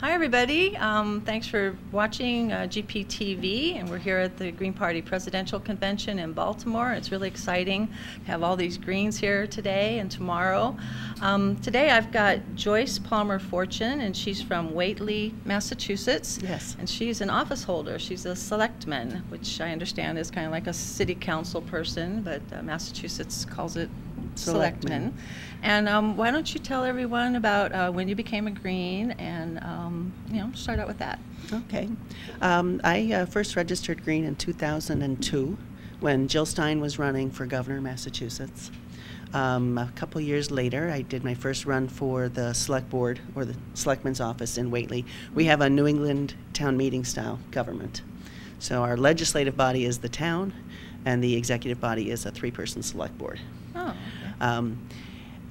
Hi, everybody. Thanks for watching GPTV, and we're here at the Green Party Presidential Convention in Baltimore. It's really exciting to have all these Greens here today and tomorrow. Today I've got Joyce Palmer-Fortune, and she's from Whately, Massachusetts. Yes. And she's an office holder. She's a selectman, which I understand is kind of like a city council person, but Massachusetts calls it selectman. And why don't you tell everyone about when you became a Green, and start out with that. Okay. I first registered Green in 2002 when Jill Stein was running for governor of Massachusetts. A couple years later, I did my first run for the select board, or the selectman's office in Whately. We have a New England town meeting style government. So our legislative body is the town, and the executive body is a three-person select board. Oh, okay.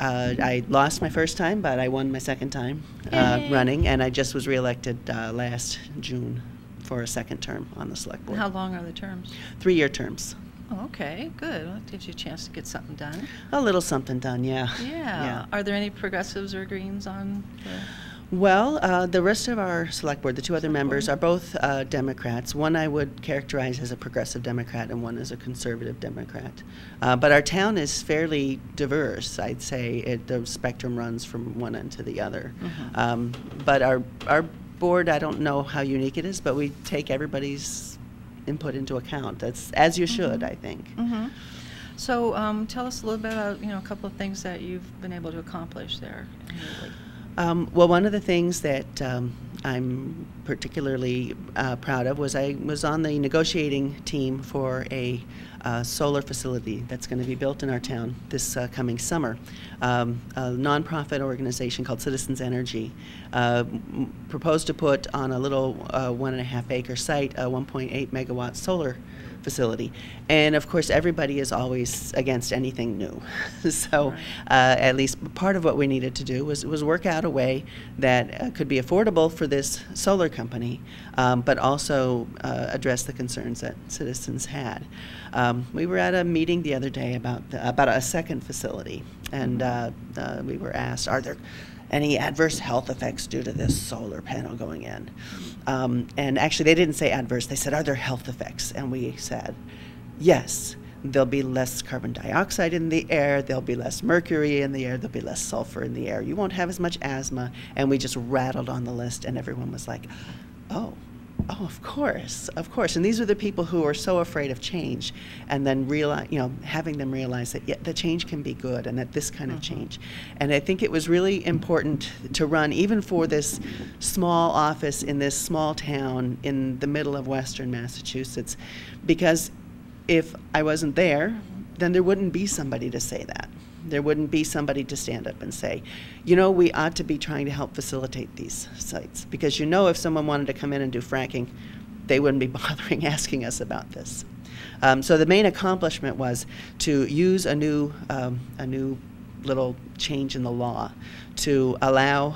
I lost my first time, but I won my second time running, and I just was reelected last June for a second term on the select board. How long are the terms? 3-year terms. Oh, okay, good. Well, that gives you a chance to get something done. A little something done, yeah. Yeah. Are there any progressives or Greens on the... Well, the rest of our select board, the two other members, are both Democrats. One I would characterize as a progressive Democrat and one as a conservative Democrat. But our town is fairly diverse. I'd say the spectrum runs from one end to the other. Mm-hmm. But our board, I don't know how unique it is, but we take everybody's input into account. That's as you should, mm-hmm. I think. Mm-hmm. So tell us a little bit about a couple of things that you've been able to accomplish there. Well, one of the things that I'm particularly proud of was I was on the negotiating team for a solar facility that's going to be built in our town this coming summer. A nonprofit organization called Citizens Energy proposed to put on a little 1.5 acre site a 1.8 megawatt solar facility, and of course everybody is always against anything new. So at least part of what we needed to do was work out a way that could be affordable for this solar company, but also address the concerns that citizens had. We were at a meeting the other day about a second facility, and we were asked, are there any adverse health effects due to this solar panel going in? And actually they didn't say adverse, they said, are there health effects? And we said, yes, there'll be less carbon dioxide in the air, there'll be less mercury in the air, there'll be less sulfur in the air, you won't have as much asthma. And we just rattled on the list, and everyone was like, oh, of course. And these are the people who are so afraid of change, and then having them realize that the change can be good, and that this kind of change. And I think it was really important to run, even for this small office in this small town in the middle of Western Massachusetts, because if I wasn't there, then there wouldn't be somebody to say that. There wouldn't be somebody to stand up and say, we ought to be trying to help facilitate these sites. Because if someone wanted to come in and do fracking, they wouldn't be bothering asking us about this. So the main accomplishment was to use a new little change in the law to allow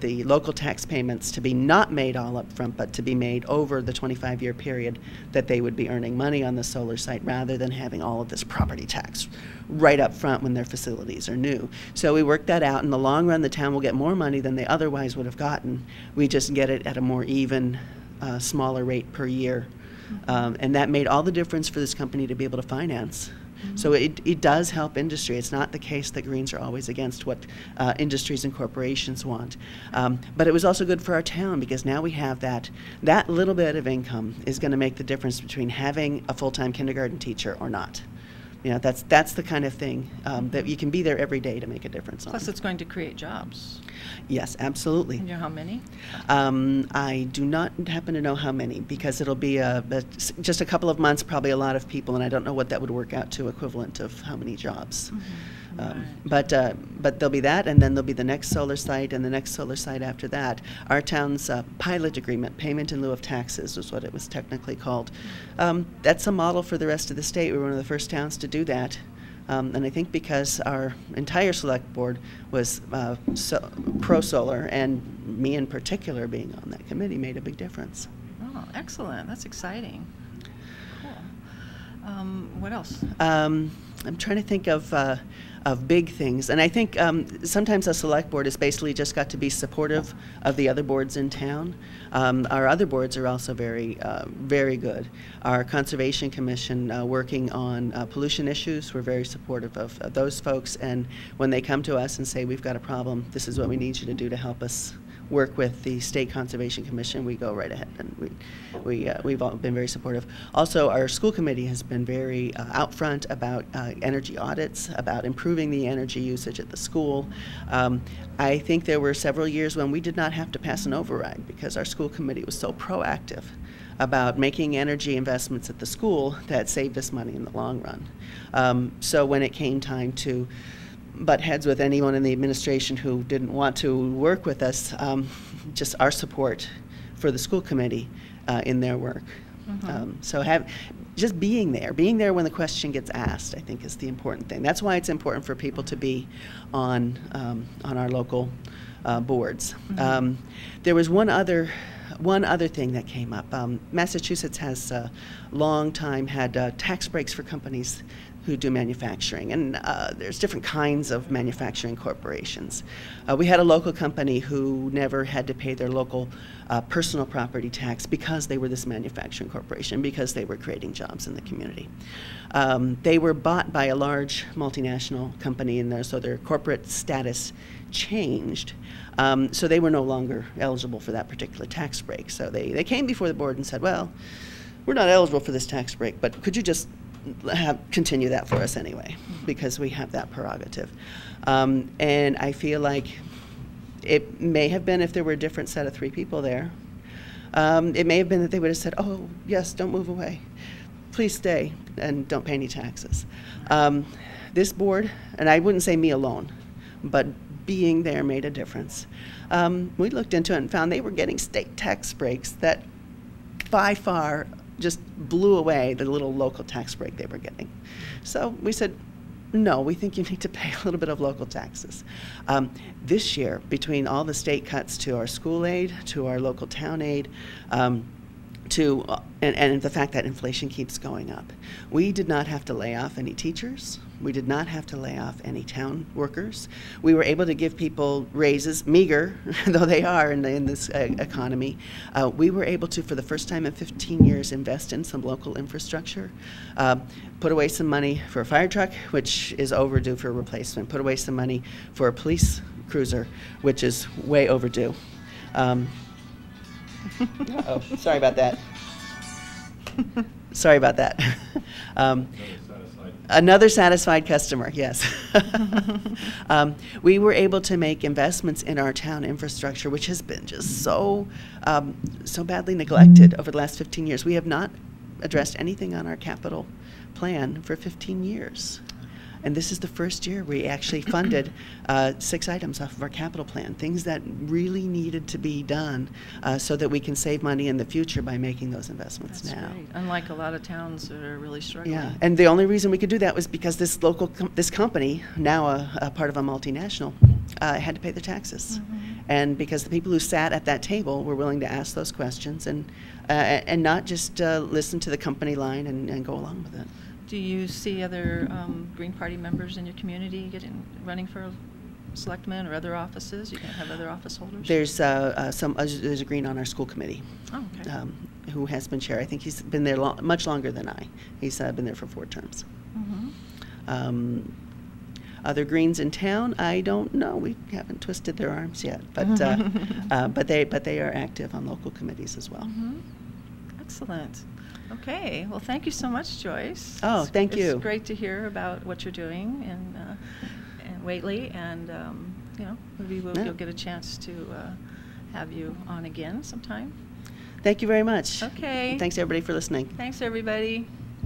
the local tax payments to be not made all up front, but to be made over the 25-year period that they would be earning money on the solar site, rather than having all of this property tax right up front when their facilities are new. So we worked that out. In the long run, the town will get more money than they otherwise would have gotten. We just get it at a more even, smaller rate per year. And that made all the difference for this company to be able to finance. So it does help industry. It's not the case that Greens are always against what industries and corporations want. But it was also good for our town, because now we have that little bit of income is going to make the difference between having a full-time kindergarten teacher or not. That's the kind of thing that you can be there every day to make a difference on. Plus it's going to create jobs. Yes, absolutely. And you know how many? I do not happen to know how many, because it'll be just a couple of months, probably a lot of people, and I don't know what that would work out to equivalent of how many jobs. But there'll be that, and then there'll be the next solar site, and the next solar site after that. Our town's pilot agreement, payment in lieu of taxes, was what it was technically called. That's a model for the rest of the state. We were one of the first towns to do that. And I think because our entire select board was pro-solar, and me in particular being on that committee, made a big difference. Oh, excellent. That's exciting. Cool. What else? I'm trying to think of big things, and I think sometimes a select board has basically just got to be supportive of the other boards in town. Our other boards are also very good. Our Conservation Commission, working on pollution issues, we're very supportive of those folks, and when they come to us and say, we've got a problem, this is what we need you to do to help us work with the State Conservation Commission, we go right ahead, and we've all been very supportive. Also, our school committee has been very out front about energy audits, about improving the energy usage at the school. I think there were several years when we did not have to pass an override because our school committee was so proactive about making energy investments at the school that saved us money in the long run. So when it came time to butt heads with anyone in the administration who didn't want to work with us, just our support for the school committee in their work. So just being there when the question gets asked, I think, is the important thing. That's why it's important for people to be on our local boards. There was one other thing that came up. Massachusetts has long time had tax breaks for companies who do manufacturing, and there's different kinds of manufacturing corporations. We had a local company who never had to pay their local personal property tax because they were this manufacturing corporation, because they were creating jobs in the community. They were bought by a large multinational company, and so their corporate status changed. So they were no longer eligible for that particular tax break. So they came before the board and said, well, we're not eligible for this tax break, but could you just continue that for us anyway, because we have that prerogative. And I feel like it may have been, if there were a different set of 3 people there, it may have been that they would have said, oh, yes, don't move away. Please stay and don't pay any taxes. This board, and I wouldn't say me alone, but being there made a difference. We looked into it and found they were getting state tax breaks that by far just blew away the little local tax break they were getting. So we said, no, we think you need to pay a little bit of local taxes. This year, between all the state cuts to our school aid, to our local town aid, and the fact that inflation keeps going up, we did not have to lay off any teachers. We did not have to lay off any town workers. We were able to give people raises, meager though they are in this economy. We were able to, for the first time in 15 years, invest in some local infrastructure, put away some money for a fire truck, which is overdue for replacement, put away some money for a police cruiser, which is way overdue. Uh-oh, sorry about that. Sorry about that. Another satisfied customer, yes. We were able to make investments in our town infrastructure, which has been just so badly neglected over the last 15 years. We have not addressed anything on our capital plan for 15 years. And this is the first year we actually funded 6 items off of our capital plan, things that really needed to be done so that we can save money in the future by making those investments now. That's great. Unlike a lot of towns that are really struggling. Yeah, and the only reason we could do that was because this company, now a part of a multinational, had to pay their taxes. And because the people who sat at that table were willing to ask those questions and not just listen to the company line and go along with it. Do you see other Green Party members in your community running for selectmen or other offices? You can have other office holders? There's there's a Green on our school committee. Oh, okay. Who has been chair. I think he's been there much longer than I. He's been there for 4 terms. Other Greens in town, I don't know. We haven't twisted their arms yet, but they are active on local committees as well. Excellent. Okay. Well, thank you so much, Joyce. Oh, thank you. It's great to hear about what you're doing in Whately, and maybe you'll get a chance to have you on again sometime. Thank you very much. Okay. Thanks everybody for listening. Thanks everybody.